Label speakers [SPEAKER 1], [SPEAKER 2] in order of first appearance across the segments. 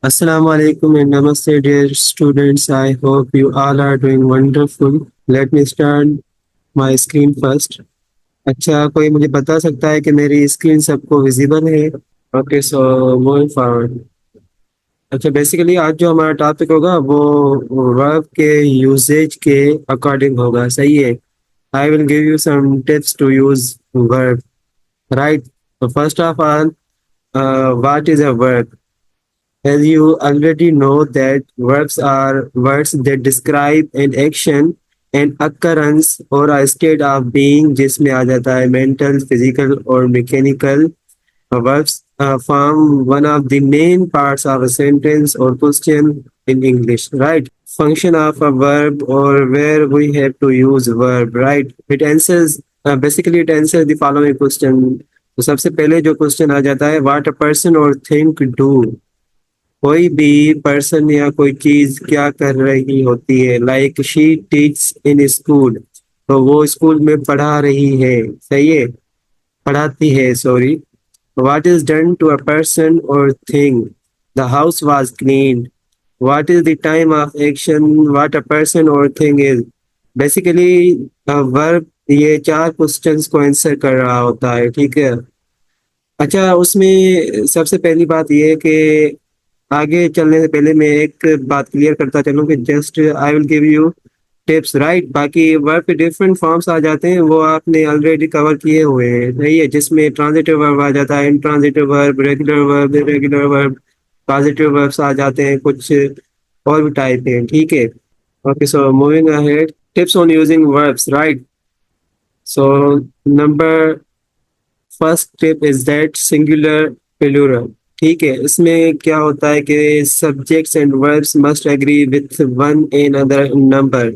[SPEAKER 1] Assalamu alaikum and namaste, dear students. I hope you all are doing wonderful. Let me start my screen first. अच्छा, कोई मुझे बता सकता है कि मेरी स्क्रीन सबको विजिबल है? Okay, so moving forward. अच्छा, बेसिकली आज जो हमारा टॉपिक होगा वो वर्ब के यूसेज के अकॉर्डिंग होगा, सही है। I will give you some tips to use verb, right. तो first of all, what is a verb? As you already know that verbs are words that describe an action, an occurrence or a state of being जिसमें आ जाता है mental, physical और mechanical. Verbs form one of the main parts of a sentence or question in English, right? Function of a verb or where we have to use verb, right? It answers basically it answers the following question. तो सबसे पहले जो question आ जाता है, what a person or thing do. कोई भी person या कोई चीज क्या कर रही होती है, like she teach in school, तो वो स्कूल में पढ़ा रही है, सही है, पढ़ाती है, sorry. What is done to a person or thing? The house was clean. What is the time of action? What a person or thing is. Basically verb ये चार क्वेश्चंस को आंसर कर रहा होता है, ठीक है। अच्छा, उसमें सबसे पहली बात ये है कि आगे चलने से पहले मैं एक बात क्लियर करता चलूं कि just I will give you tips, right. बाकी वर्ब के डिफरेंट फॉर्म्स आ जाते हैं, वो आपने ऑलरेडी कवर किए हुए हैं, सही है, जिसमें ट्रांजिटिव वर्ब आ जाता है, intransitive verb, regular verb, irregular verb, positive verbs आ जाते हैं, कुछ और भी टाइप हैं, ठीक है। Okay, so moving ahead, tips on using verbs, right. So number first tip is that singular plural, ठीक है। इसमें क्या होता है कि subjects and verbs must agree with one another number.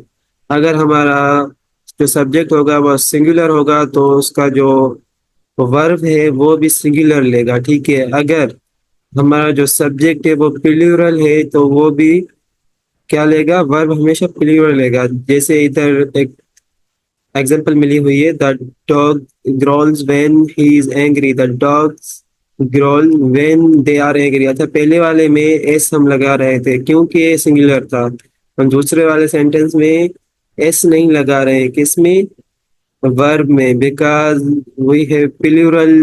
[SPEAKER 1] अगर हमारा जो सब्जेक्ट होगा वो सिंगुलर होगा तो उसका जो वर्ब है वो भी सिंगुलर लेगा, ठीक है। अगर हमारा जो सब्जेक्ट है वो प्लूरल है तो वो भी क्या लेगा, वर्ब हमेशा प्लूरल लेगा। जैसे इधर एक एग्जाम्पल मिली हुई है, the dog growls when he is angry, the dogs growl when they are angry. अच्छा, पहले वाले में एस हम लगा रहे थे क्योंकि सिंगुलर था, हम दूसरे वाले सेंटेंस में एस नहीं लगा रहे हैं, किसमें, वर्ब में, because we have plural,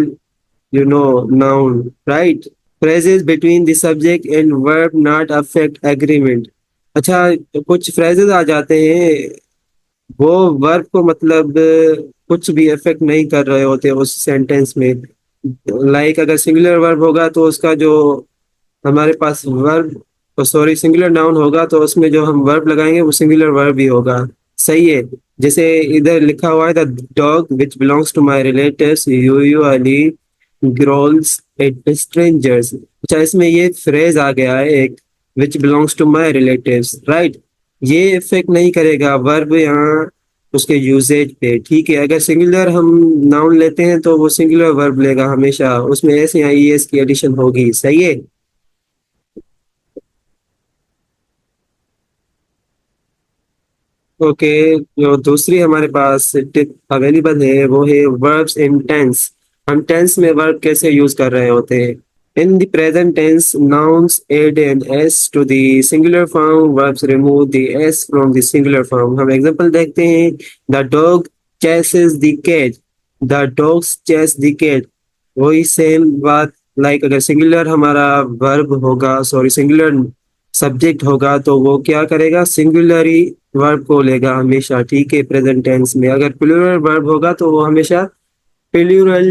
[SPEAKER 1] you know, noun, right. phrases between the subject and verb not affect agreement। अच्छा, कुछ phrases आ जाते हैं, वो वर्ब को मतलब कुछ भी इफेक्ट नहीं कर रहे होते उस सेंटेंस में। लाइक अगर सिंगुलर वर्ब होगा तो उसका जो हमारे पास वर्ब, सॉरी, सिंगुलर नाउन होगा तो उसमें जो हम वर्ब लगाएंगे वो सिंगुलर वर्ब ही होगा, सही है। जैसे इधर लिखा हुआ है, the dog which belongs to my relatives usually growls at strangers. अच्छा, इसमें ये फ्रेज आ गया है एक, which belongs to my relatives, right. ये इफेक्ट नहीं करेगा वर्ब यहाँ उसके यूसेज पे, ठीक है। अगर सिंगुलर हम नाउन लेते हैं तो वो सिंगुलर वर्ब लेगा हमेशा, उसमें एस या ई एस की एडिशन होगी, सही है। ओके, जो दूसरी हमारे पास टिप अवेलेबल है वो है वर्ब्स इन टेंस। हम टेंस में वर्ब कैसे यूज कर रहे होते हैं। In the present tense nouns add an S to the singular form, verbs remove the S from the singular form. हम एग्जांपल देखते हैं, the dog chases the cat, the dogs chase the cat. वही same बात, like अगर singular हमारा verb होगा, sorry, singular subject होगा तो वो क्या करेगा, सिंगुलर ही वर्ब को लेगा हमेशा, ठीक है, प्रेजेंट टेंस में। अगर प्लूरल वर्ब होगा तो वो हमेशा प्लूरल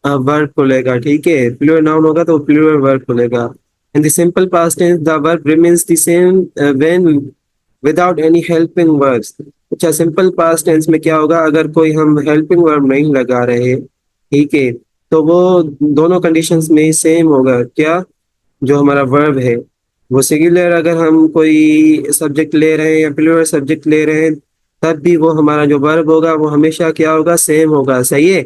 [SPEAKER 1] वर्ब को लेगा, ठीक है। प्लूरल नाउन होगा तो प्लूरल वर्ब को लेगा। In the simple past tense the verb remains the same when without any helping verbs. अच्छा, सिंपल पास्ट टेंस में क्या होगा, अगर कोई हम हेल्पिंग वर्ब नहीं लगा रहे, ठीक है, तो वो दोनों कंडीशंस में सेम होगा, क्या, जो हमारा वर्ब है वो सिंगुलर अगर हम कोई सब्जेक्ट ले रहे हैं या प्लूरल सब्जेक्ट ले रहे हैं, तब भी वो हमारा जो वर्ब होगा वो हमेशा क्या होगा, सेम होगा, सही है।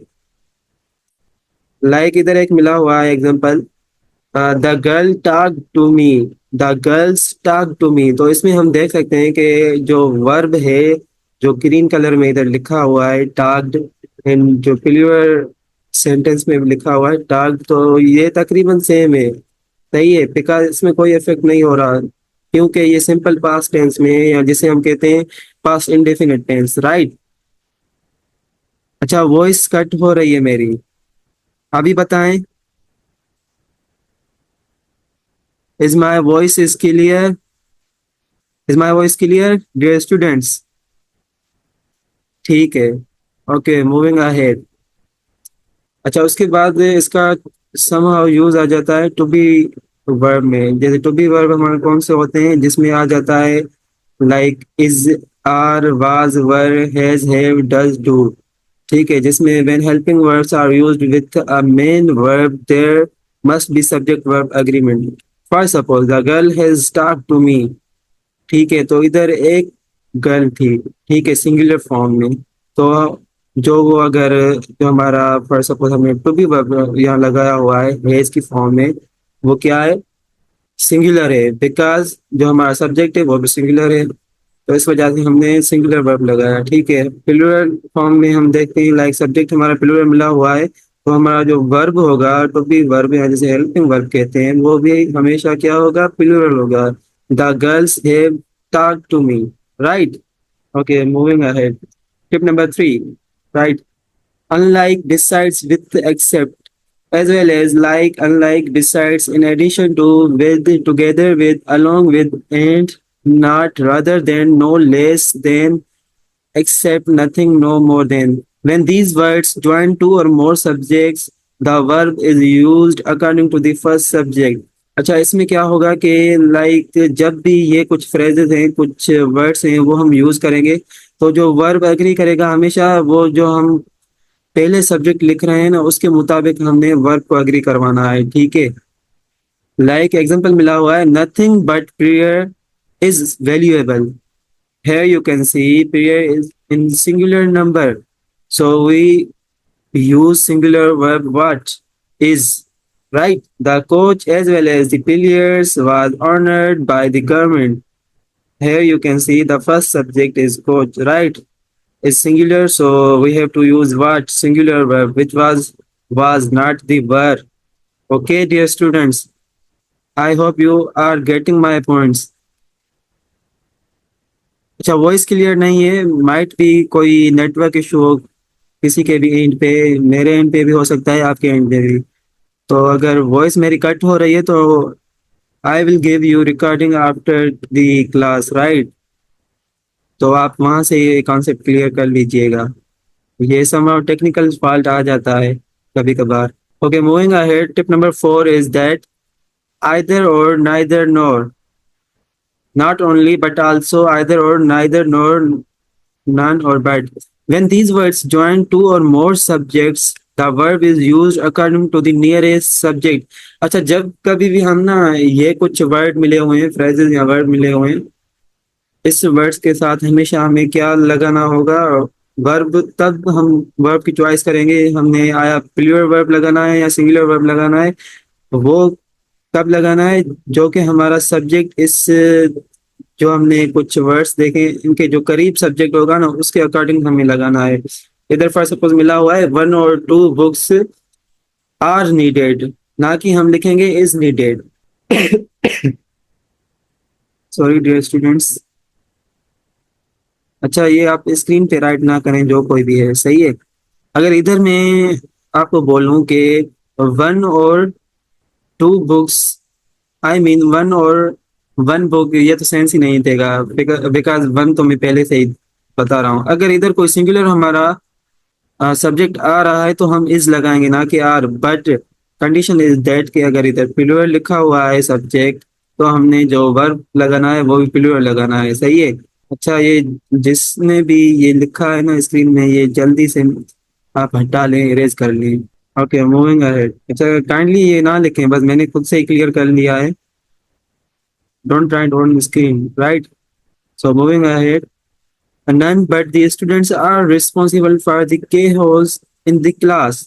[SPEAKER 1] लाइक इधर एक मिला हुआ है example, the girl talk to me, the girls talk to me. तो इसमें हम देख सकते हैं कि जो वर्ब है, जो ग्रीन कलर में इधर लिखा हुआ है टॉक्ड, एंड जो प्लूरल सेंटेंस में लिखा हुआ है टॉक्ड, तो ये तकरीबन सेम है, सही है, बिकॉज इसमें कोई इफेक्ट नहीं हो रहा क्योंकि ये सिंपल पास्ट टेंस में है, या जिसे हम कहते हैं पास्ट इंडेफिनिट टेंस, राइट। अच्छा, वॉइस कट हो रही है मेरी, अभी बताएं। Is my voice is clear? Is my voice clear dear students? ठीक है, ओके, मूविंग अहेड। अच्छा, उसके बाद इसका समहाउ यूज आ जाता है टू बी वर्ब में। जैसे टू बी वर्ब हमारे कौन से होते हैं, जिसमें आ जाता है like is, are, was, were, has, have, does, do. ठीक है, जिसमें when helping verbs are used with a main verb there must be subject verb agreement. For suppose the girl has talked to me. ठीक है, तो इधर एक girl थी, ठीक है, सिंगुलर फॉर्म में। तो जो वो अगर जो हमारा फॉर सपोज हमने टू बी वर्ब यहाँ लगाया हुआ है हैज की फॉर्म में, वो क्या है, सिंगुलर है, बिकॉज जो हमारा सब्जेक्ट है वो भी सिंगुलर है। तो इस वजह से हमने सिंगुलर वर्ब लगाया। ठीक है, प्लूरल फॉर्म में हम देखते हैं लाइक सब्जेक्ट हमारा प्लूरल मिला हुआ है, तो हमारा जो वर्ब होगा टू बी वर्ब है जिसे हेल्पिंग वर्ब कहते हैं, वो भी हमेशा क्या होगा, प्लूरल होगा। The girls have talked to me, right. Okay, moving ahead. Tip number 3, right. Unlike, besides, with, except, as well as like, unlike, besides, in addition to, with, together with, along with, and, not, rather than, no less than, except, nothing, no more than. When these words join two or more subjects, the verb is used according to the first subject. अच्छा, इसमें क्या होगा कि like जब भी ये कुछ phrases हैं, कुछ वर्ड्स हैं, वो हम यूज करेंगे, तो जो वर्ब एग्री करेगा हमेशा वो जो हम पहले सब्जेक्ट लिख रहे हैं ना उसके मुताबिक हमने वर्ब को एग्री करवाना है। ठीक है, लाइक एग्जांपल मिला हुआ है, nothing but prayer is valuable. Here you can see prayer is in singular number. So we use singular verb what? Is. Right? The coach as well as the players was honored by the government. Here you can see the first subject is coach, right? Is singular, so we have to use what? Singular verb, which was not the verb. Okay, dear students. I hope you are getting my points. अच्छा, voice clear नहीं है, might भी कोई network issue हो किसी के भी and पे, मेरे एंड पे भी हो सकता है, आपके एंड पे भी। तो अगर वॉइस मेरी कट हो रही है तो आई will give you recording after the class, right. तो आप वहां से ये कॉन्सेप्ट क्लियर कर लीजिएगा, ये सब टेक्निकल फॉल्ट आ जाता है कभी कभार। Okay, moving ahead. Tip number 4 is that either or neither nor, not only but also either or neither nor none or but. When these words join two or more subjects, the verb is used according to the nearest subject. अच्छा, जब कभी भी हम ना ये कुछ word मिले हुए हैं, फ्रेजेस या वर्ड मिले हुए हैं, इस वर्ड्स के साथ हमेशा हमें क्या लगाना होगा, वर्ब। तब हम वर्ब की चॉइस करेंगे, हमने आया प्लूरल वर्ब लगाना है या सिंगुलर वर्ब लगाना है, वो कब लगाना है, जो कि हमारा सब्जेक्ट इस जो हमने कुछ वर्ड्स देखे इनके जो करीब सब्जेक्ट होगा ना उसके अकॉर्डिंग हमें लगाना है। इधर फॉर सपोज मिला हुआ है 1 और 2 बुक्स आर नीडेड, ना कि हम लिखेंगे is needed. Sorry dear students. अच्छा, ये आप स्क्रीन पे राइट ना करें जो कोई भी है, सही है। अगर इधर मैं आपको बोलूं कि 1 और 2 बुक्स, आई मीन 1 और 1 बुक, ये तो सेंस ही नहीं देगा, बिकॉज 1 तो मैं पहले से ही बता रहा हूँ। अगर इधर कोई सिंगुलर हमारा सब्जेक्ट आ रहा है तो हम इज लगाएंगे ना कि are, but condition is that कि अगर इधर प्लूरल लिखा हुआ है सब्जेक्ट, तो हमने जो वर्ब लगाना है वो भी प्लूरल लगाना है, सही है। अच्छा, ये जिसने भी ये लिखा है ना स्क्रीन में, ये जल्दी से आप हटा लें, इरेज कर लें। Okay, moving ahead. अच्छा, काइंडली ये ना लिखें, बस मैंने खुद से ही क्लियर कर लिया है, don't write on screen, right. So moving ahead, none but the students are responsible for the chaos in the class.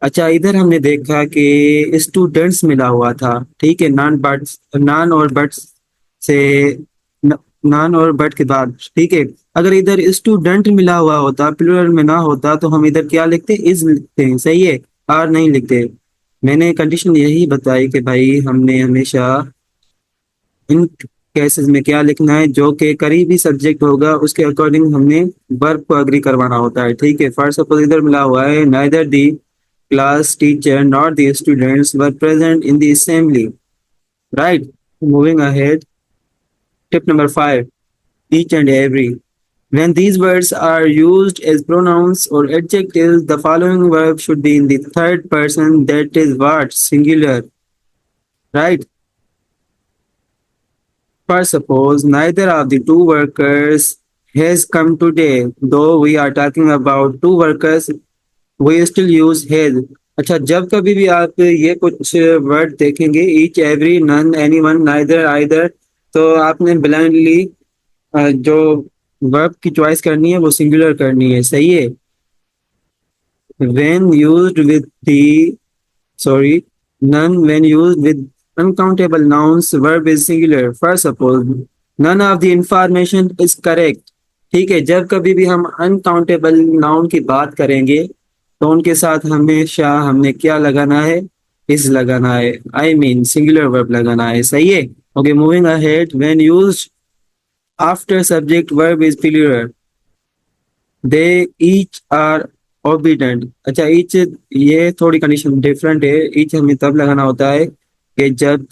[SPEAKER 1] अच्छा, इधर हमने देखा कि स्टूडेंट्स मिला हुआ था, ठीक है, नॉन बट, नॉन और बट से, नॉन और बट के बाद, ठीक है। अगर इधर स्टूडेंट मिला हुआ होता, प्लूरल में ना होता, तो हम इधर क्या लिखते, इज लिखते हैं, सही है, आर नहीं लिखते। मैंने कंडीशन यही बताई कि भाई हमने हमेशा इन केसेस में क्या लिखना है, जो कि करीबी सब्जेक्ट होगा उसके अकॉर्डिंग हमने वर्ब को एग्री करवाना होता है। ठीक है, फॉर सपोज इधर मिला हुआ है neither the class teacher not the students were present in the assembly, right. Moving ahead, tip number 5, each and every. When these words are used as pronouns or adjectives, the following verb should be in the third person, that is what? Singular, right? For suppose neither of the two workers has come today. Though we are talking about two workers, we still use has. अच्छा, जब कभी भी आप ये कुछ word देखेंगे, each, every, none, anyone, neither, either, तो आपने ब्लाइंडली जो वर्ब की चॉइस करनी है वो सिंगुलर करनी है, सही है। when used with the sorry none, when used with uncountable nouns, verb is singular. First suppose none of the information is correct. ठीक है, जब कभी भी हम अनकाउंटेबल नाउन की बात करेंगे तो उनके साथ हमेशा हमने क्या लगाना है, इज लगाना है, आई मीन सिंगुलर वर्ब लगाना है, सही है। Okay, moving ahead, when used after subject verb is plural, they each are obedient. अच्छा, ईच, ये थोड़ी कंडीशन डिफरेंट है। ईच हमें तब लगाना होता है कि जब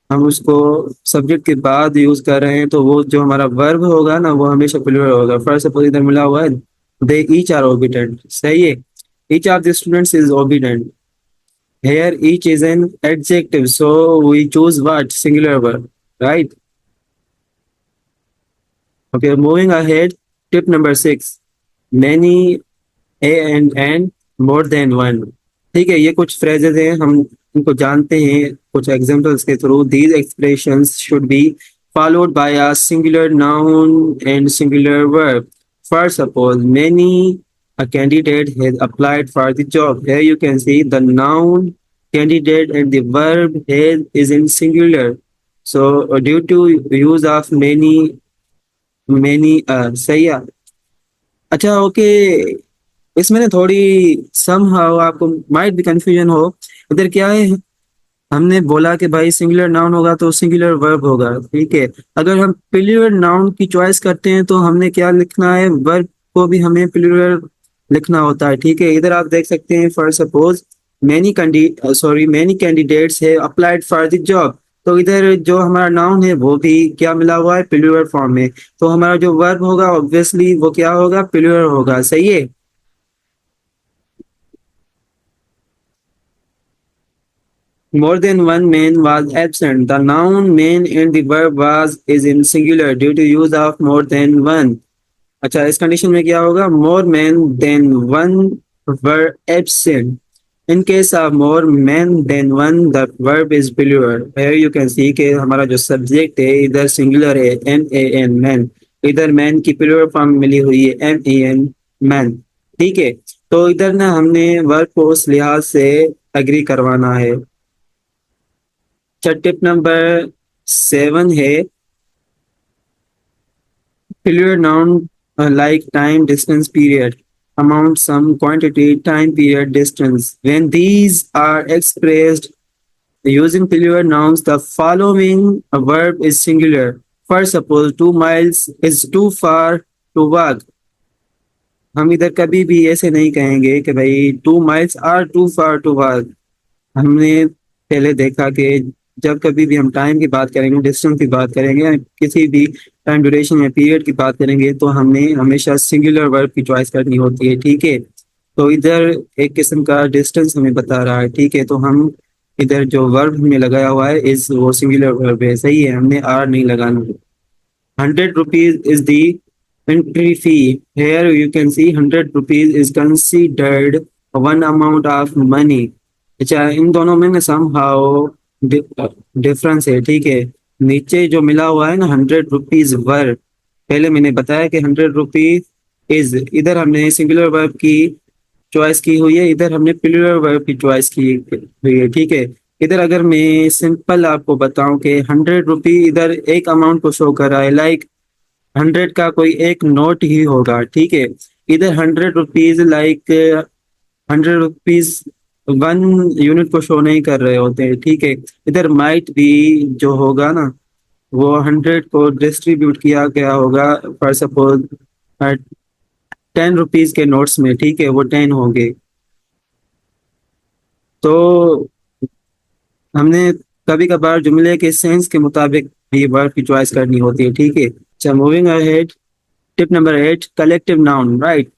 [SPEAKER 1] हम उसको सब्जेक्ट के बाद यूज कर रहे हैं तो वो जो हमारा वर्ब होगा ना वो हमेशा प्लूरल होगा। फॉर सपोज इधर मिला हुआ है दे ईच आर ओबीडेंट, सही है। Each of the students is obedient, here each is an adjective, so we choose what, singular verb, right. Okay, moving ahead, tip number 6, many, a and more than one. ठीक है, ये कुछ phrases हैं, हम इनको जानते हैं कुछ एग्जांपल्स के through. These expressions should be followed by a singular noun and singular verb. For suppose many a candidate has applied for the job. Here you can see the noun candidate and the verb has is in singular. So due to use of many सही है। अच्छा, okay, इसमें ना थोड़ी somehow आपको might भी confusion हो। इधर क्या है, हमने बोला कि भाई सिंगुलर नाउन होगा तो सिंगुलर वर्ब होगा, ठीक है। अगर हम प्लूरल नाउन की चॉइस करते हैं तो हमने क्या लिखना है, वर्ब को भी हमें प्लूरल लिखना होता है, ठीक है। इधर आप देख सकते हैं फॉर सपोज मैनी कैंडिडेट्स है अप्लाइड फॉर द जॉब, तो इधर जो हमारा नाउन है वो भी क्या मिला हुआ है, प्लूरल फॉर्म में, तो हमारा जो वर्ब होगा ऑब्वियसली वो क्या होगा, प्लूरल होगा, सही है। More than one man was absent. The noun man and the verb was is in singular due to use of more than one. अच्छा, इस कंडीशन में क्या होगा, more men than one were absent. In case of more men than one, the verb is plural. Here you can see कि हमारा जो subject है इधर सिंगुलर है, man, man. इधर मैन की प्लूरल फॉर्म मिली हुई है, man, man. ठीक है, तो इधर ना हमने वर्ब को उस लिहाज से एग्री करवाना है। टिप नंबर 7 है plural noun like time, distance, period, amount, sum, quantity, time, period, distance. When these are expressed using plural nouns, the following verb is singular. For suppose 2 miles is too far to walk. हम इधर कभी भी ऐसे नहीं कहेंगे कि भाई 2 miles are too far to walk। हमने पहले देखा कि जब कभी भी हम टाइम की बात करेंगे, डिस्टेंस की बात करेंगे या किसी भी टाइम ड्यूरेशन या पीरियड की बात करेंगे तो हमें हमेशा सिंगुलर वर्ब की चॉइस करनी होती है, ठीक है। तो इधर एक किस्म का डिस्टेंस हमें बता रहा है, ठीक है, तो हम इधर जो वर्ब हमने लगाया हुआ है इस वो सिंगुलर वर्ब है, सही है, हमने आर नहीं लगाना। 100 rupees is the entry fee. Here you can see 100 rupees is considered one amount of money. अच्छा, इन दोनों में ना somehow डिफरेंस है, ठीक है। नीचे जो मिला हुआ है ना 100 रुपीज वर्ब, पहले मैंने बताया कि 100 रुपीज इज, इधर हमने सिंगुलर वर्ब की चॉइस की हुई है, इधर हमने प्लूरल वर्ब की चॉइस की हुई है, ठीक है। इधर अगर मैं सिंपल आपको बताऊं कि 100 रुपी इधर एक अमाउंट को शो कर रहा है, लाइक 100 का कोई एक नोट ही होगा, ठीक है। इधर 100 rupees like 100 rupees one unit को शो नहीं कर रहे होते हैं, ठीक है। इधर माइट भी जो होगा ना, वो 100 को डिस्ट्रीब्यूट किया गया होगा फॉर सपोज 10 रुपीज के नोट्स में, ठीक है, वो 10 होंगे। तो हमने कभी कभार जुमले के सेंस के मुताबिक भी वर्ब की चॉइस करनी होती है, ठीक है। अच्छा, moving ahead, tip number 8, collective noun, right.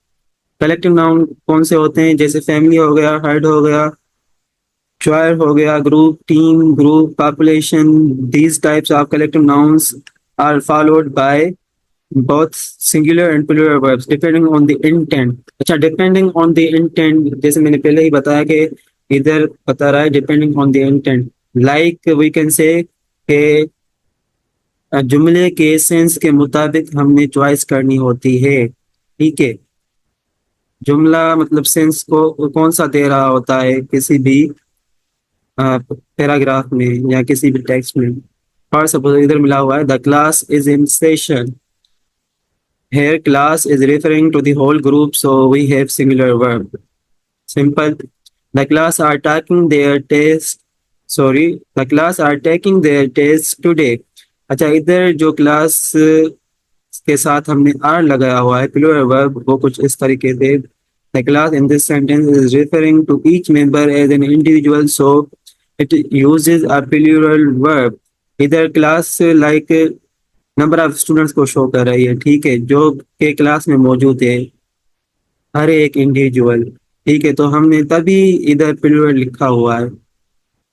[SPEAKER 1] Collective noun कौन से होते हैं? जैसे फैमिली हो गया, हर्ड हो गया, choir हो गया, group, team, group, population. These types of collective nouns are followed by both singular and plural verbs depending on the intent. अच्छा, depending on the intent, जैसे मैंने पहले ही बताया कि इधर बता रहा है depending on the intent. Like we can say कि जुमले के सेंस के मुताबिक हमने चॉइस करनी होती है, ठीक है। जुमला मतलब सेंस को कौन सा दे रहा होता है किसी भी पैराग्राफ में या किसी भी टेक्स्ट में। फॉर सपोज इधर मिला हुआ है the class is in session, here class is referring to the whole group, so we have singular verb, simple. The class are taking their test, sorry, the class are taking their test today. अच्छा, इधर जो class के साथ हमने are लगाया हुआ है plural verb, वो कुछ इस तरीके से, the class in this sentence is referring to each member as an individual, so it uses a plural verb. इधर class like number of students को शो कर रही है, ठीक है, जो के क्लास में मौजूद है, हर एक इंडिविजुअल, ठीक है। तो हमने तभी इधर प्लूरल लिखा हुआ है,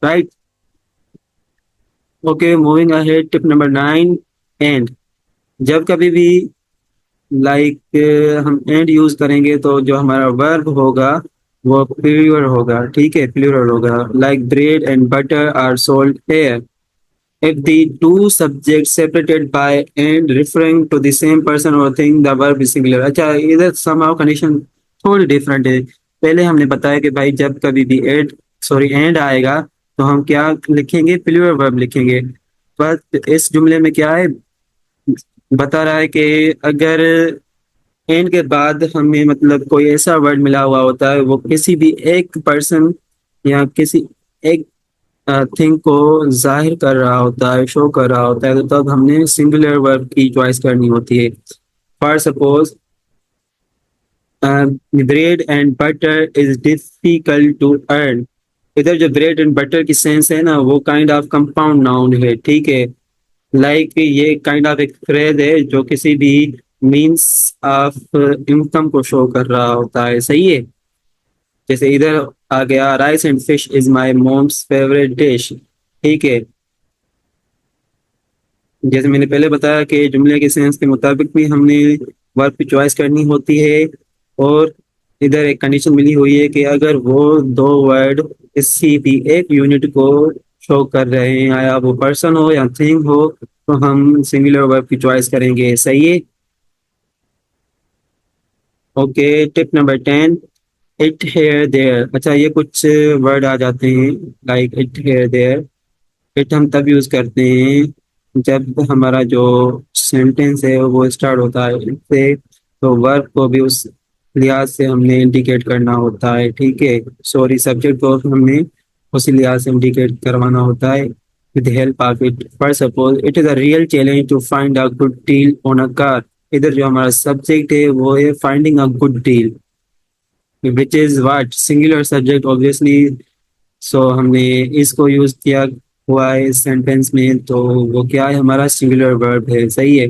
[SPEAKER 1] right. Okay, moving ahead, tip number 9, and. जब कभी भी लाइक हम एंड यूज करेंगे तो जो हमारा वर्ब होगा वो प्लूरल होगा, ठीक है, प्लूरल होगा। Like bread and butter are sold here, if the two subjects separated by and referring to the same person or thing, the verb is singular. अच्छा, इधर somehow condition थोड़ी डिफरेंट है। पहले हमने बताया कि भाई जब कभी भी एंड आएगा तो हम क्या लिखेंगे? प्लूरल वर्ब लिखेंगे। पर इस जुमले में क्या है, बता रहा है कि अगर एंड के बाद हमें मतलब कोई ऐसा वर्ड मिला हुआ होता है, वो किसी भी एक पर्सन या किसी एक थिंग को जाहिर कर रहा होता है, शो कर रहा होता है, तो तब हमने सिंगुलर वर्ब की चॉइस करनी होती है। For suppose bread and butter is difficult to earn. इधर जो ब्रेड एंड बटर की सेंस है ना, वो काइंड ऑफ कंपाउंड नाउन है, ठीक है। लाइक ये काइंड ऑफ एक फ्रेज है जो किसी भी मींस ऑफ इनकम को शो कर रहा होता है, सही है। जैसे इधर आ गया rice and fish is my moms favourite dish, ठीक है। जैसे मैंने पहले बताया कि जुमले के सेंस के मुताबिक भी हमने वर्ब की चॉइस करनी होती है। और इधर एक कंडीशन मिली हुई है कि अगर वो दो वर्ड किसी भी एक यूनिट को शो कर रहे हैं, या वो पर्सन हो या थिंग हो, तो हम सिंगुलर वर्ब की चॉइस करेंगे, सही है। Okay, tip number 10, it here there. अच्छा, ये कुछ वर्ड आ जाते हैं like it here there. It हम तब यूज करते हैं जब हमारा जो सेंटेंस है वो स्टार्ट होता है इससे, तो वर्ब को भी उस लिहाज से हमने इंडिकेट करना होता है, ठीक है। सॉरी, सब्जेक्ट को हमने उसी लिहाज से इंडिकेट करवाना होता है with help of it. For suppose it is a real challenge to find a good deal on a car. इधर जो हमारा सब्जेक्ट है वो है finding a good deal, which is what, singular subject obviously. So हमने इसको use किया हुआ है इस सेंटेंस में, तो वो क्या है, हमारा सिंगुलर वर्ब है, सही है।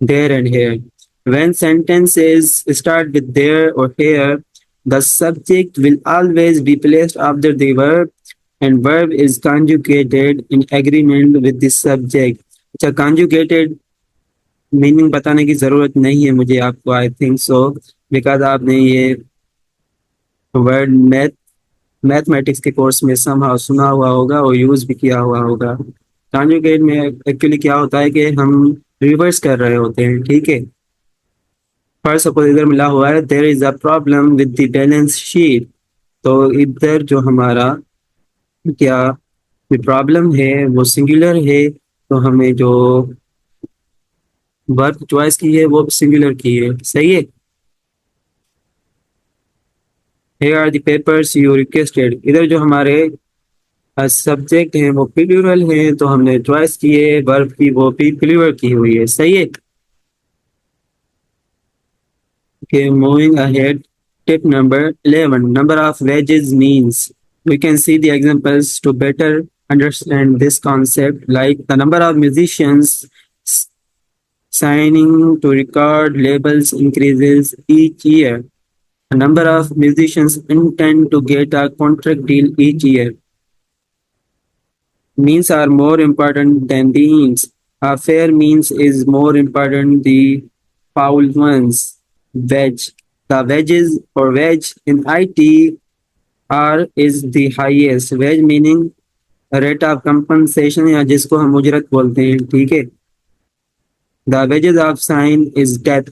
[SPEAKER 1] There and here, when sentences start with there or here, the subject will always be placed after the verb and verb is conjugated in agreement with the subject। अच्छा, conjugated मीनिंग बताने की जरूरत नहीं है मुझे आपको, आई थिंक सो, बिकॉज आपने ये वर्ड मैथमेटिक्स के कोर्स में समहाउ सुना हुआ होगा और यूज भी किया हुआ होगा। कॉन्जुगेट में एक्चुअली क्या होता है कि हम रिवर्स कर रहे होते हैं, ठीक है। फर्स्ट सपोज इधर मिला हुआ है there is a problem with the balance sheet, तो इधर जो हमारा क्या प्रॉब्लम है वो सिंगुलर है, तो हमें जो वर्ब चॉइस की है वो सिंगुलर की है, सही है। Here are the papers you requested. इधर जो हमारे सब्जेक्ट हैं वो प्लूरल हैं, तो हमने चॉइस की है, वर्ब की वो भी प्लूरल की हुई है, सही है। Okay, moving ahead. Tip number 11. Number of wages means. We can see the examples to better understand this concept, like the number of musicians signing to record labels increases each year. The number of musicians intend to get a contract deal each year. Means are more important than the ends. A fair means is more important the foul ones. Wedge. The wedges or wedge in IT R is the highest. Wedge meaning rate of compensation या जिसको हम उजरत बोलते हैं, ठीक है। The wages of sin is death.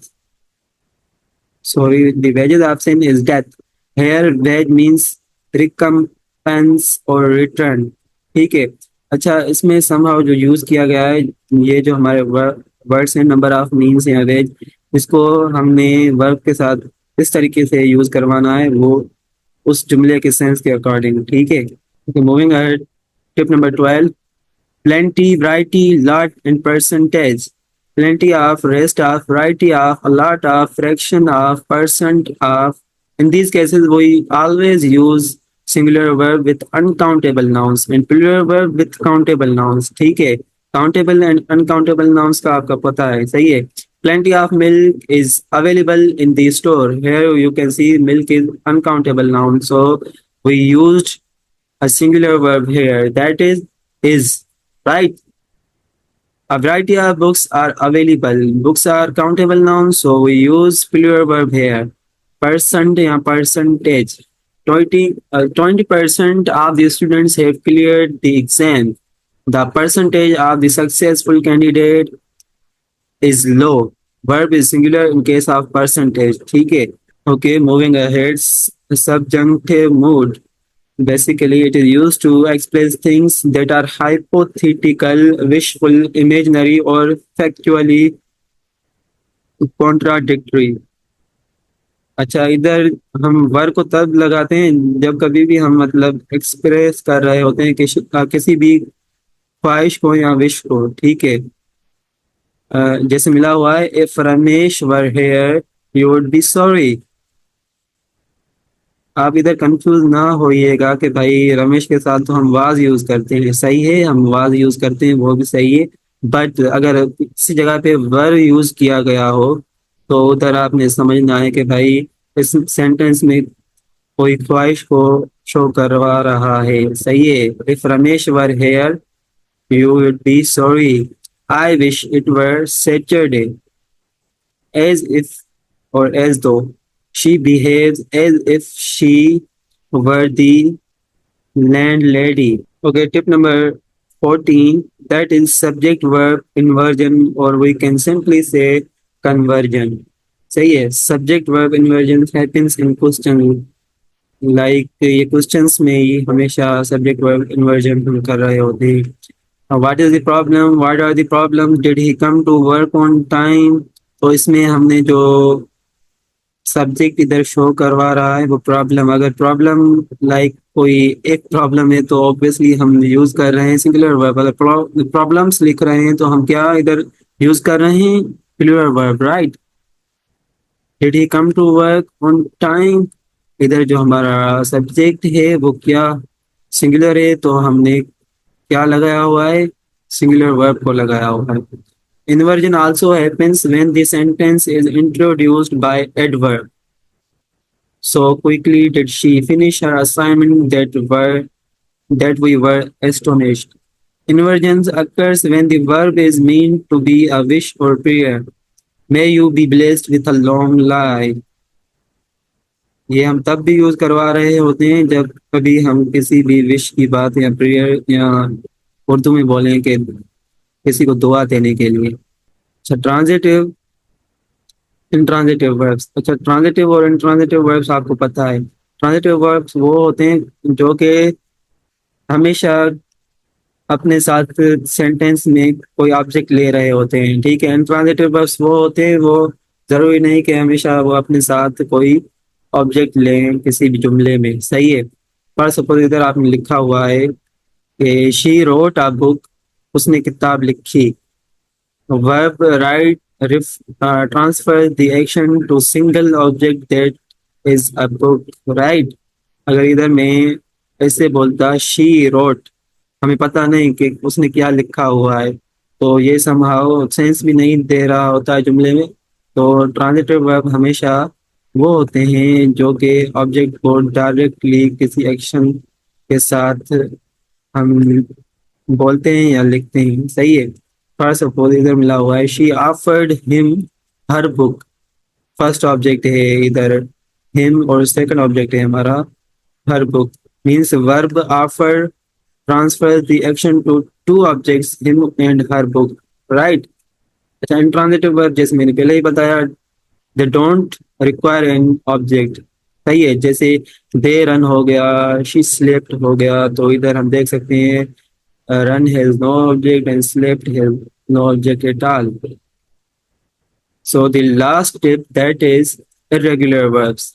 [SPEAKER 1] Sorry, the wages of sin is death. Here wedge means recompense or return, ठीक है। अच्छा, इसमें somehow जो यूज किया गया है, ये जो हमारे वर्ड्स हैं, नंबर ऑफ मीन्स या वेज, इसको हमने वर्ब के साथ इस तरीके से यूज करवाना है, वो उस जुमले के सेंस के अकॉर्डिंग, ठीक है। Moving ahead, tip number 12. Plenty, variety, lot and percentage. Plenty of, rest of, variety of, a lot of, fraction of, percent of. In these cases, we always use singular verb with uncountable nouns and plural verb with countable nouns, ठीक है। Countable and uncountable nouns का आपका पता है, सही है। Plenty of milk is available in the store. Here you can see milk is uncountable noun, so we used a singular verb here, that is, right? A variety of books are available. Books are countable nouns, so we use plural verb here. Percent या percentage. 20% of the students have cleared the exam. The percentage of the successful candidate is low. Verb is singular in case of percentage, ठीक है। Okay, moving ahead. Subjunctive mood. Basically, it is used to express things that are hypothetical, wishful, imaginary, or factually contradictory. अच्छा, इधर हम verb को तब लगाते हैं जब कभी भी हम मतलब एक्सप्रेस कर रहे होते हैं किसी भी ख्वाहिश को या विश को, ठीक है। जैसे मिला हुआ है, if Ramesh were here you would be sorry. आप इधर कंफ्यूज ना होइएगा कि भाई रमेश के साथ तो हम वाज यूज करते हैं, सही है, हम वाज यूज करते हैं, वो भी सही है। बट अगर किसी जगह पे वर यूज किया गया हो तो उधर आपने समझना है कि भाई इस सेंटेंस में कोई ख्वाहिश को शो करवा रहा है, सही है। If Ramesh were here you would be sorry, I wish it were Saturday, as if और as though, she behaves as if she were the landlady. Okay, tip number 14, that is subject verb inversion, or we can simply say conversion. सही है, subject verb inversion happens in question, like ये questions में ही हमेशा subject verb inversion हम कर रहे होते हैं। What is the problem? What are the problems? Did he come to work on time? तो इसमें हमने जो सब्जेक्ट इधर शो करवा रहा है वो प्रॉब्लम, अगर प्रॉब्लम लाइक कोई एक प्रॉब्लम है तो ऑब्वियसली हम यूज कर रहे हैं सिंगुलर वर्ब। अगर प्रॉब्लम्स लिख रहे हैं तो हम क्या इधर यूज कर रहे हैं, plural verb, right. Did he come to work on time, इधर जो हमारा सब्जेक्ट है वो क्या सिंगुलर है, तो हमने क्या लगाया हुआ है, सिंगुलर वर्ब को लगाया हुआ है। Inversion also happens when the sentence is introduced by adverb. So quickly did she finish her assignment that we were astonished. Inversions occurs when the verb is meant to be a wish or prayer. May you be blessed with a long life. ये हम तब भी use करवा रहे होते हैं जब कभी हम किसी भी विश की बात या प्रेयर या उर्दू में बोलें कि किसी को दुआ देने के लिए। अच्छा, ट्रांजिटिव, इंट्रांजिटिव वर्ब्स। अच्छा, ट्रांजिटिव और इंट्रांजिटिव वर्ब्स आपको पता है। ट्रांजिटिव वर्ब्स वो होते हैं जो कि हमेशा अपने साथ सेंटेंस में कोई ऑब्जेक्ट ले रहे होते हैं, ठीक है। इंट्रांजिटिव वर्ब्स वो होते हैं, वो जरूरी नहीं कि हमेशा वो अपने साथ कोई ऑब्जेक्ट लें किसी भी जुमले में, सही है। फॉर सपोज इधर आपने लिखा हुआ है कि शी रोट अ बुक, उसने किताब लिखी। Verb write transfer the action to single object that is a book, right. अगर इधर मैं ऐसे बोलता शी रोट, हमें पता नहीं कि उसने क्या लिखा हुआ है, तो ये समहाउ सेंस भी नहीं दे रहा होता है जुमले में। तो ट्रांजिटिव वर्ब हमेशा वो होते हैं जो कि ऑब्जेक्ट को डायरेक्टली किसी एक्शन के साथ हम बोलते हैं या लिखते हैं, सही है। फर्स्ट सपोज इधर मिला हुआ है she offered him her book. First object है इधर हिम और सेकंड ऑब्जेक्ट है हमारा her book. Means verb offer transfer the action to two objects him and her book, right. अच्छा, इंट्रांजिटिव वर्ब जैसे मैंने पहले ही बताया, they don't require an object, सही है। जैसे दे रन हो गया, शी स्लेप्ट हो गया, तो इधर हम देख सकते हैं run has no object and slept has no object at all. So the last tip, that is irregular verbs.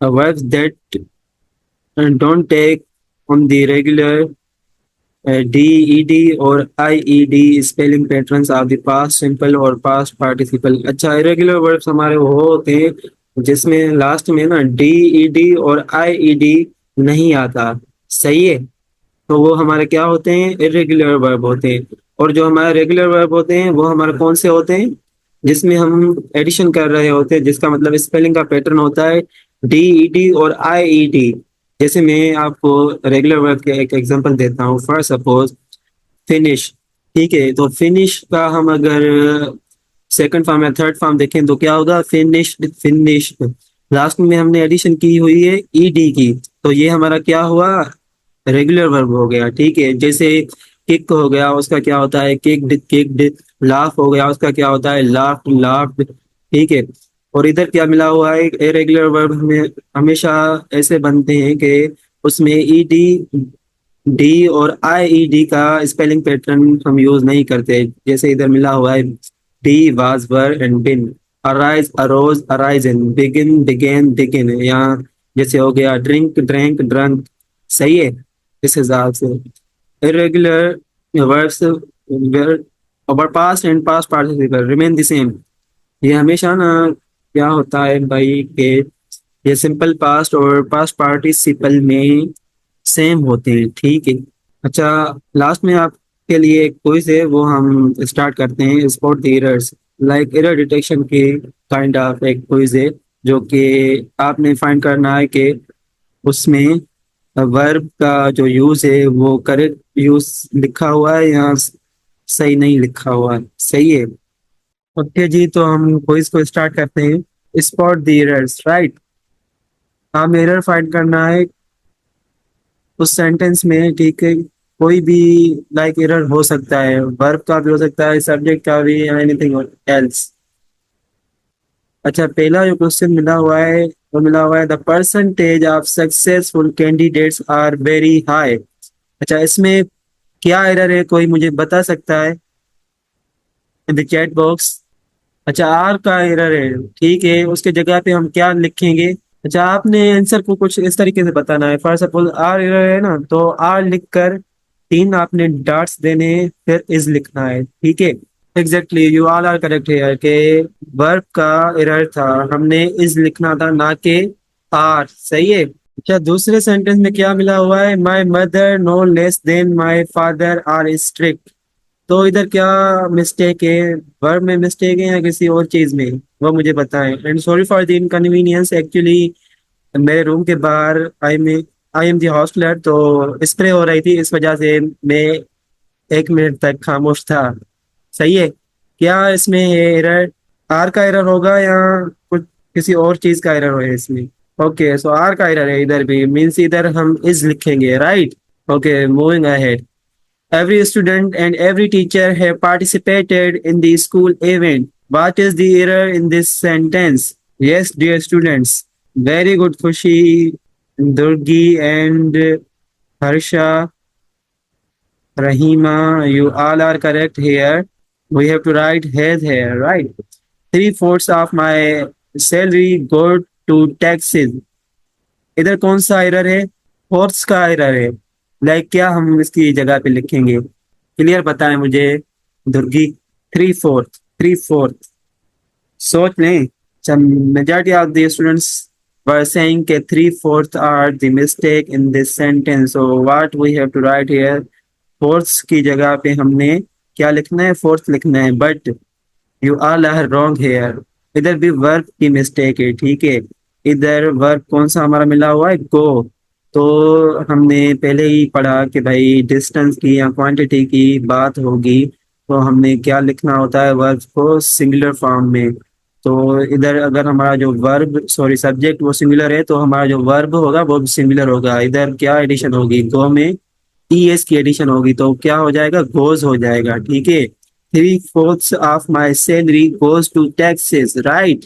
[SPEAKER 1] Verbs that don't take on the regular D, ED और IED spelling patterns of the past simple और past participle। अच्छा, irregular verbs हमारे वो होते हैं जिसमें last में ना D, ED और IED नहीं आता, सही है। तो वो हमारे क्या होते हैं, इरेगुलर वर्ब होते हैं। और जो हमारे रेगुलर वर्ब होते हैं वो हमारे कौन से होते हैं, जिसमें हम एडिशन कर रहे होते हैं, जिसका मतलब स्पेलिंग का पैटर्न होता है डी ई डी और आई ई डी। जैसे मैं आपको रेगुलर वर्ब के एक एग्जांपल देता हूँ। फॉर सपोज फिनिश, ठीक है। तो फिनिश का हम अगर सेकंड फॉर्म या थर्ड फॉर्म देखें तो क्या होगा, फिनिश्ड, फिनिश्ड। लास्ट में हमने एडिशन की हुई है ई डी की, तो ये हमारा क्या हुआ, रेगुलर वर्ब हो गया, ठीक है। जैसे किक हो गया, उसका क्या होता है, किक्ड, किक्ड। लाफ हो गया, उसका क्या होता है, लाफ्ड, लाफ्ड, ठीक है। और इधर क्या मिला हुआ है, इरेगुलर वर्ब में हमेशा ऐसे बनते हैं कि उसमें ई डी, डी और आई ई डी का स्पेलिंग पैटर्न हम यूज नहीं करते। जैसे इधर मिला हुआ है be, was, were and been. Arise, arose, arisen. Begin, began, begin. यहाँ जैसे हो गया ड्रिंक, ड्रैंक, ड्रंक, सही है। इस हिसाब से irregular verbs where our past and past participle remain the same। ये हमेशा ना क्या होता है भाई कि ये सिंपल पास्ट और पास्ट पार्टिसिपल में सेम होते हैं, ठीक है। अच्छा, लास्ट में आपके लिए एक क्विज है, वो हम स्टार्ट करते हैं। Spot the errors, like error detection की काइंड ऑफ एक क्विज है, जो कि आपने फाइंड करना है कि उसमें वर्ब का जो यूज है वो करेक्ट यूज लिखा हुआ है या सही नहीं लिखा हुआ है, सही है। ओके जी, तो हम क्विज को स्टार्ट करते हैं। Spot the errors, right. हमें एरर फाइंड करना है उस सेंटेंस में, ठीक है। कोई भी लाइक एरर हो सकता है, वर्ब का भी हो सकता है, सब्जेक्ट का भी, एनीथिंग एल्स। अच्छा, पहला जो क्वेश्चन मिला हुआ है वो मिला हुआ है the percentage of successful candidates are very high. अच्छा, इसमें क्या एरर है, कोई मुझे बता सकता है इन द चैट बॉक्स। अच्छा, आर का एरर है, ठीक है। उसके जगह पे हम क्या लिखेंगे। अच्छा, आपने आंसर को कुछ इस तरीके से बताना है। फॉर सपोज आर एरर है ना, तो आर लिखकर तीन आपने डॉट्स देने हैं, फिर इज लिखना है, ठीक है। Exactly, you all are correct है कि वर्ब का एरर था, हमने इज लिखना था ना कि आर, सही है। अच्छा, दूसरे सेंटेंस में क्या मिला हुआ है, my mother no less than my father are strict. तो इधर क्या मिस्टेक है, वर्ब में मिस्टेक है या किसी और चीज में, वो मुझे बताएं। And sorry for the inconvenience, actually मेरे रूम के बाहर आई एम दी हॉस्टलर, तो स्प्रे हो रही थी, इस वजह से मैं 1 मिनट तक खामोश था, सही है। क्या इसमें एरर आर का एरर होगा या कुछ किसी और चीज का एरर है इसमें। ओके, सो आर का एरर है इधर भी, मीन्स इधर हम इज लिखेंगे, right. Okay, moving ahead. Every student and every teacher have participated in the school event. What is the error in this sentence? Yes, dear students. Very good, Khushi, Durgi, and Harsha, Rahima. You all are correct here. We have to write has here, right? 3/4 of my salary go to taxes, इधर कौन सा error है? Fourth का error है। Like क्या हम इसकी जगह पे लिखेंगे? क्लियर पता है मुझे दुर्गी। थ्री फोर्थ, थ्री फोर्थ, सोच लें। Majority of the students were saying that three fourths are the mistake in this sentence. So what we have to write here, fourths की जगह पे हमने क्या लिखना है? फोर्थ लिखना है। But you all are wrong here, इधर भी वर्ब की मिस्टेक है, ठीक है। इधर वर्ब कौन सा हमारा मिला हुआ है? गो। तो हमने पहले ही पढ़ा कि भाई डिस्टेंस की या क्वांटिटी की बात होगी तो हमने क्या लिखना होता है? वर्ब को सिंगुलर फॉर्म में। तो इधर अगर हमारा जो वर्ब सॉरी सब्जेक्ट वो सिंगुलर है तो हमारा जो वर्ब होगा वो भी सिंगुलर होगा। इधर क्या एडिशन होगी? गो में ईएस की एडिशन होगी तो क्या हो जाएगा? गोज हो जाएगा, ठीक है। Three fourths of my salary goes to taxes, right?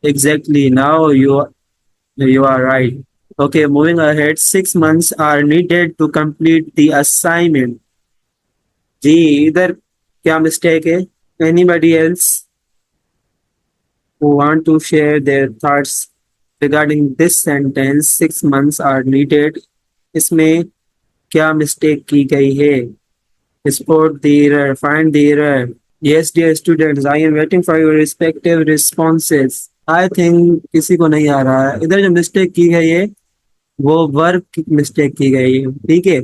[SPEAKER 1] Exactly, now you are right. Okay, moving ahead, 6 months are needed to complete the assignment. जी, इधर क्या मिस्टेक है? Anybody else who want to share their thoughts regarding this sentence? 6 months are needed. इसमें क्या mistake की गई है? Spot the error, find the error. Yes, dear students, I am waiting for your respective responses. I think किसी को नहीं आ रहा है। इधर जो मिस्टेक की गई है वो वर्ब की मिस्टेक की गई है, ठीक है।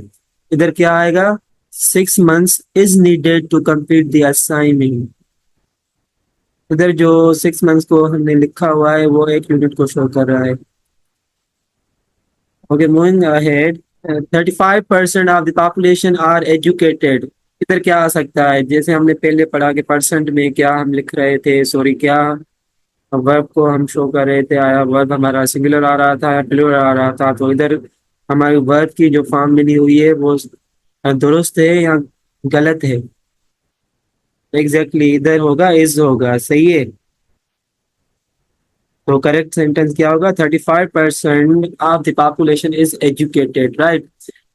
[SPEAKER 1] इधर क्या आएगा? 6 months is needed to complete the assignment. इधर जो 6 months को हमने लिखा हुआ है वो एक यूनिट को शो कर रहा है। Okay, moving ahead, 35% of the population are educated. इधर क्या आ सकता है? जैसे हमने पहले पढ़ा कि परसेंट में क्या हम लिख रहे थे, सॉरी क्या वर्ब को हम शो कर रहे थे, आया वर्ब हमारा सिंगुलर आ रहा था या प्लूरल आ रहा था। तो इधर हमारी वर्ब की जो फॉर्म मिली हुई है वो दुरुस्त है या गलत है? एग्जैक्टली, इधर होगा इज होगा, सही है। तो करेक्ट सेंटेंस क्या होगा? 35% of the population is educated, right.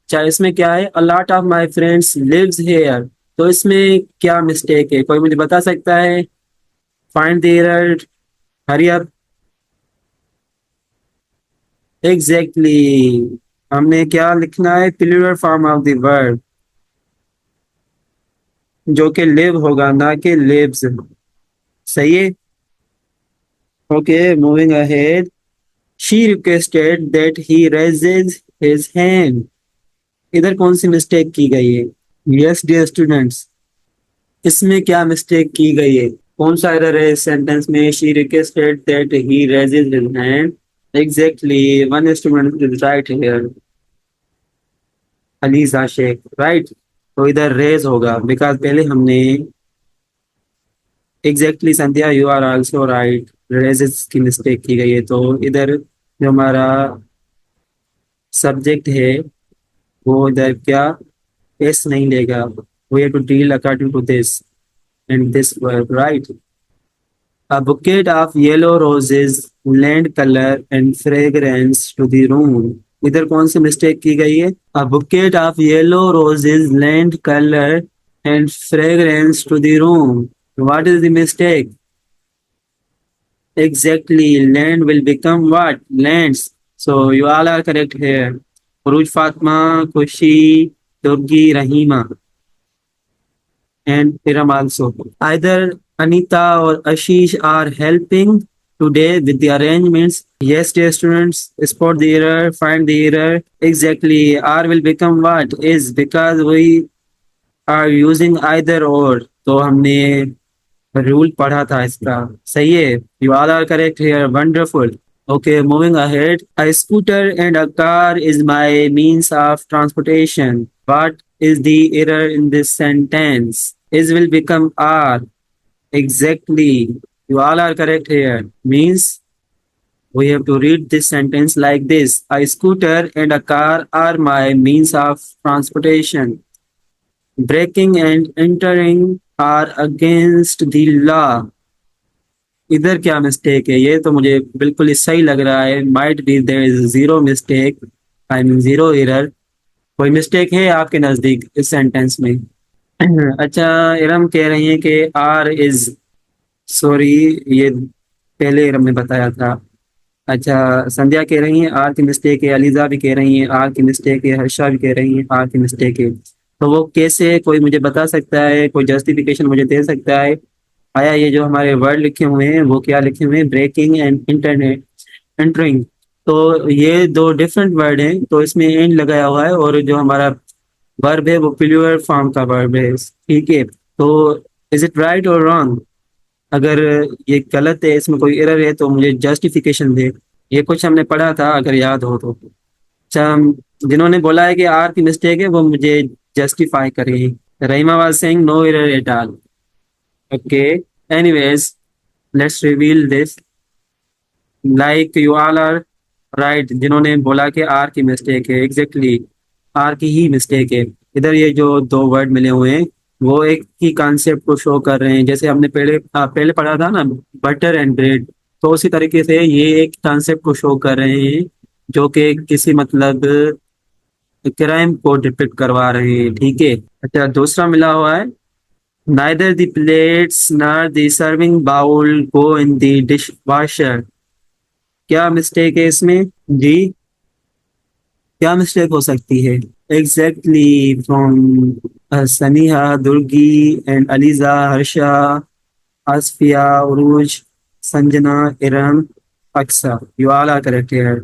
[SPEAKER 1] चाहे इसमें क्या है? A lot of my friends lives here, तो इसमें क्या मिस्टेक है? कोई मुझे बता सकता है? Find the error, hurry up. Exactly, हमने क्या लिखना है? Plural form of the verb, जो कि लिव होगा ना कि लिव्स, सही है। Okay, moving ahead, she requested that he raises his hand. इधर कौन सी मिस्टेक की गई है? यस डियर स्टूडेंट्स, इसमें क्या मिस्टेक की गई है? कौन सा एरर है इस सेंटेंस में? She requested that he raises his hand. Exactly, one student is right here, Aliza Shaikh, right. तो इधर रेज होगा बिकॉज पहले हमने exactly Sandhya you are also right, raises की मिस्टेक की गई है। तो इधर जो हमारा सब्जेक्ट है वो इधर क्या एस नहीं लेगा। We have to deal according to this and this verb, right. A bouquet of yellow roses lend color and fragrance to the room. इधर कौन सी मिस्टेक की गई है? A bouquet of yellow roses lend color and fragrance to the room. What is the mistake? Exactly, land will become what? Lands. So you all are correct here. Uruj Fatma, Kushi, Durgi, Rahima, and Piram also. Either Anita or Ashish are helping today with the arrangements. Yes, dear students, spot the error, find the error. Exactly, R will become what? Is, because we are using either or. तो हमने rule पढ़ा था इसका, सही है। You all are correct here, wonderful. Okay, moving ahead. A scooter and a car is my means of transportation. What is the error in this sentence? Is will become are. Exactly. You all are correct here. Means we have to read this sentence like this. A scooter and a car are my means of transportation. Braking and entering are against the law. इधर क्या mistake है? ये तो मुझे बिल्कुल सही लग रहा है। Might be there is zero mistake, I mean zero error. कोई मिस्टेक है आपके नजदीक इस सेंटेंस में? अच्छा, इरम कह रही हैं कि आर इज, सॉरी ये पहले हमने बताया था। अच्छा, संध्या कह रही है आर की मिस्टेक है, अलीजा भी कह रही है आर की मिस्टेक है, हर्षा भी कह रही है आर की मिस्टेक है। तो वो कैसे, कोई मुझे बता सकता है, कोई जस्टिफिकेशन मुझे दे सकता है? आया ये जो हमारे वर्ड लिखे हुए हैं वो क्या लिखे हुए हैं, ब्रेकिंग एंड इंटरनेट एंटरिंग, तो ये दो डिफरेंट वर्ड हैं, तो इसमें एंड लगाया हुआ है, और जो हमारा वर्ब है वो प्लूरल फॉर्म का वर्ब है, ठीक है। तो इज इट राइट और रॉन्ग? अगर ये गलत है, इसमें कोई एरर है, तो मुझे जस्टिफिकेशन दे। ये कुछ हमने पढ़ा था, अगर याद हो तो। अच्छा, जिन्होंने बोला है कि आर की मिस्टेक है वो मुझे जस्टिफाई करें। Rahima was saying no error at all. Okay, anyways, let's reveal this. Like you all are right, जिन्होंने बोला कि आर की मिस्टेक है, एग्जैक्टली आर की ही मिस्टेक है। इधर ये जो दो वर्ड मिले हुए हैं वो एक ही कॉन्सेप्ट को शो कर रहे हैं, जैसे हमने पहले पढ़ा था ना, बटर एंड ब्रेड। तो उसी तरीके से ये एक कॉन्सेप्ट को शो कर रहे हैं, जो कि किसी मतलब क्राइम को डिपिक्ट करवा रहे हैं, ठीक है। अच्छा, दूसरा मिला हुआ है, neither the plates nor the serving bowl go in the dishwasher. क्या मिस्टेक है इसमें? जी, क्या मिस्टेक हो सकती है? Exactly, from Saniha, Durgi and Aliza, Harsha, Asfiya, Urooj, Sanjana, Iram, Aqsa, you all are correct here.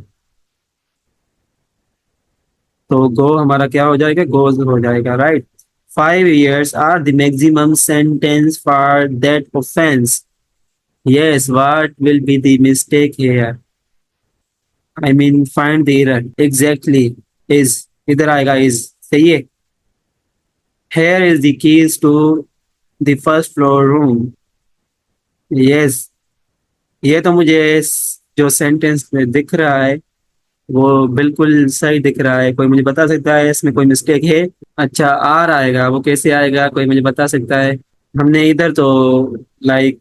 [SPEAKER 1] तो गो हमारा क्या हो जाएगा, गोज हो जाएगा, right. 5 years are the maximum sentence for that offence. Yes, what will be the mistake here? I mean find the error. Exactly, is इधर आएगा, is सही है। Here is the keys to the first floor room. Yes, ये तो मुझे जो sentence में दिख रहा है वो बिल्कुल सही दिख रहा है। कोई मुझे बता सकता है इसमें कोई मिस्टेक है? अच्छा, आर आएगा, वो कैसे आएगा, कोई मुझे बता सकता है? हमने इधर तो लाइक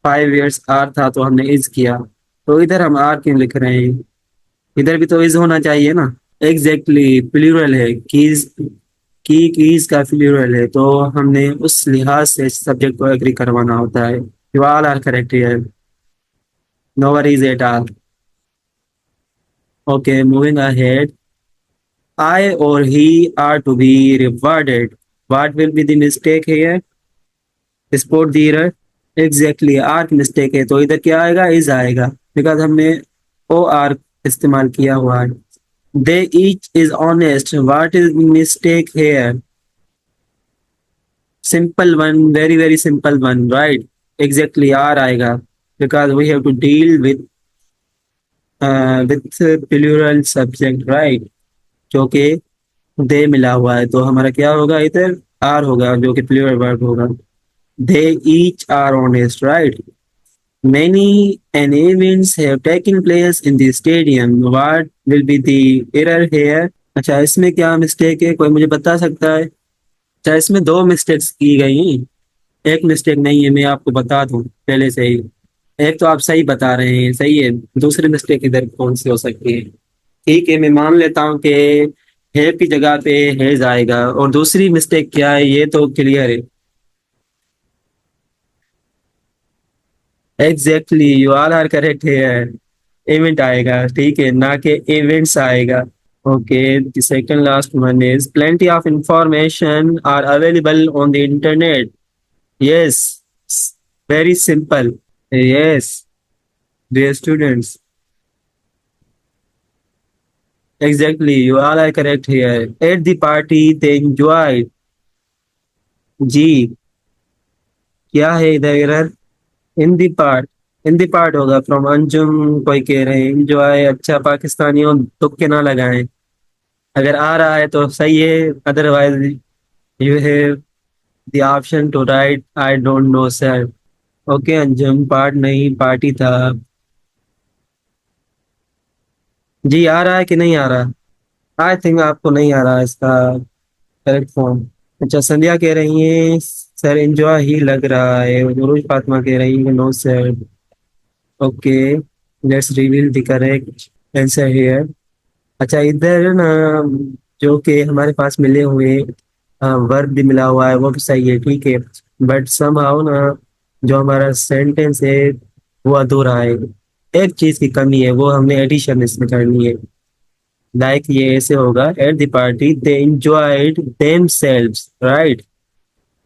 [SPEAKER 1] 5 years आर था तो हमने इज किया, तो इधर हम आर क्यों लिख रहे हैं? इधर भी तो इज होना चाहिए ना। एग्जैक्टली, प्लूरल है, कीज, कीज का प्लूरल है, तो हमने उस लिहाज से सब्जेक्ट को एग्री करवाना होता है। You all are correct here, no worries at all. Okay, moving ahead. I or he are to be rewarded. What will be the mistake here? Spot the error. Exactly, are की mistake है, तो इधर क्या आएगा, is आएगा, because हमने O R इस्तेमाल किया हुआ है। They each is honest, what is mistake here? Simple one, very very simple one, right. Exactly, are आएगा, because we have to deal with plural subject, right, जो कि दे मिला हुआ है, तो हमारा क्या होगा इधर, आर होगा, जो कि प्लूरल वर्ब होगा। They each are honest, right. Many an events have taken place in the stadium. What will be the error here? अच्छा, इसमें क्या मिस्टेक है, कोई मुझे बता सकता है? अच्छा, इसमें दो मिस्टेक्स की गई हैं, एक मिस्टेक नहीं है, मैं आपको बता दूं पहले से ही। एक तो आप सही बता रहे हैं, सही है, दूसरी मिस्टेक इधर कौन सी हो सकती है? ठीक है, मैं मान लेता हूँ कि है की जगह पे हैज आएगा, और दूसरी मिस्टेक क्या है ये तो क्लियर है। Exactly, you all are correct है, इवेंट आएगा, ठीक है, ना कि इवेंट्स आएगा। Okay, the second last one is plenty of information are available on the internet. Yes, very simple. Yes, dear students. Exactly, you all are correct here. At the party they enjoyed. जी, क्या है इधर error? In the part, in the part होगा, from Anjum कोई कह रहे हैं enjoy. अच्छा, पाकिस्तानियों तुक्के ना लगाएं, अगर आ रहा है तो सही है, otherwise you have the option to write I don't know sir. Okay Anjum, part नहीं पार्टी था। जी, आ रहा है कि नहीं आ रहा? आई थिंक आपको नहीं आ रहा है इसका करेक्ट फॉर्म। अच्छा, संध्या कह रही है सर एंजॉय ही लग रहा है, उरूज फातिमा कह रही है no sir. Okay, let's reveal the correct answer here. अच्छा, इधर ना जो कि हमारे पास मिले हुए वर्ब भी मिला हुआ है वो भी सही है, ठीक है, बट समहाउ ना जो हमारा सेंटेंस है वो अधूरा है, एक चीज की कमी है, वो हमने एडिशन इसमें करनी है। लाइक ये ऐसे होगा, at the party they enjoyed themselves, right.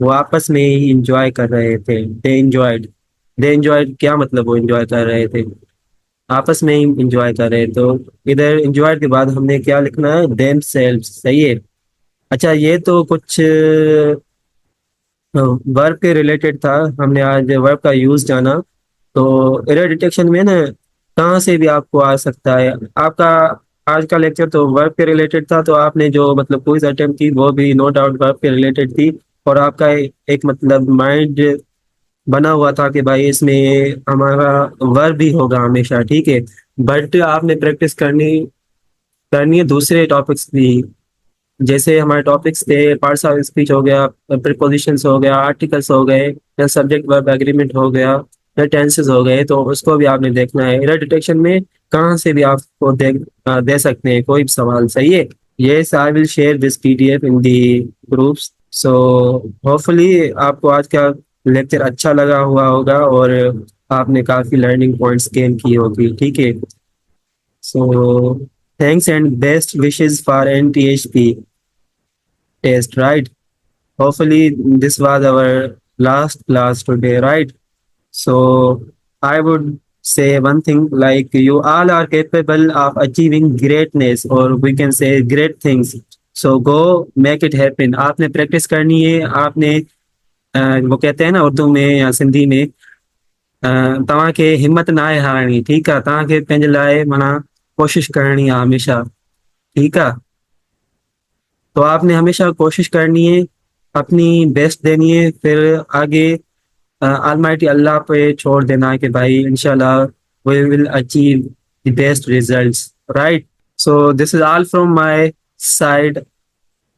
[SPEAKER 1] वो आपस में ही इंजॉय कर रहे थे, दे enjoyed क्या मतलब, वो इंजॉय कर रहे थे, आपस में ही इंजॉय कर रहे, तो इधर enjoyed के बाद हमने क्या लिखना है, themselves, सही है। अच्छा, ये तो कुछ वर्ब के रिलेटेड था, हमने आज वर्ब का यूज जाना। तो एरर डिटेक्शन में ना कहाँ से भी आपको आ सकता है आपका। आज का लेक्चर तो वर्ब के रिलेटेड था, तो आपने जो मतलब क्विज अटेम्प्ट की वो भी नो डाउट वर्ब के रिलेटेड थी। और आपका एक मतलब माइंड बना हुआ था कि भाई इसमें हमारा वर्ब भी होगा हमेशा, ठीक है। बट आपने प्रैक्टिस करनी करनी है दूसरे टॉपिक्स भी। जैसे हमारे टॉपिक्स थे, पार्ट्स ऑफ स्पीच हो गया, प्रीपोजिशंस हो गया, आर्टिकल्स हो गए, या सब्जेक्ट वर्ब एग्रीमेंट हो गया, या टेंसेस हो गए, तो उसको भी आपने देखना है। एरर डिटेक्शन में कहाँ से भी आपको दे सकते हैं कोई भी सवाल, सही है। Yes, I will share this PDF in the groups. So hopefully आपको आज का लेक्चर अच्छा लगा हुआ होगा और आपने काफी लर्निंग पॉइंट्स गेन की होगी, ठीक है। So thanks and best wishes for NTHP test, right? Hopefully, this was our last class today, right? So, I would say one thing like you all are capable of achieving greatness, or we can say great things. So, go make it happen. आपने practice करनी है, आपने वो कहते हैं ना उर्दू में या सिंधी में, तव्हांखे हिम्मत ना आहे हारणी, ठीकु आहे, तव्हांखे पंहिंजे लाइ माना कोशिश करनी है हमेशा, ठीक है। तो आपने हमेशा कोशिश करनी है, अपनी बेस्ट देनी है, फिर आगे ऑलमाइटी अल्लाह पे छोड़ देना है कि भाई इंशाल्लाह we will achieve the best results, right. So this is all from my side.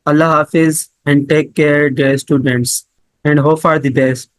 [SPEAKER 1] Allah हाफिज and take care dear students and hope for the best.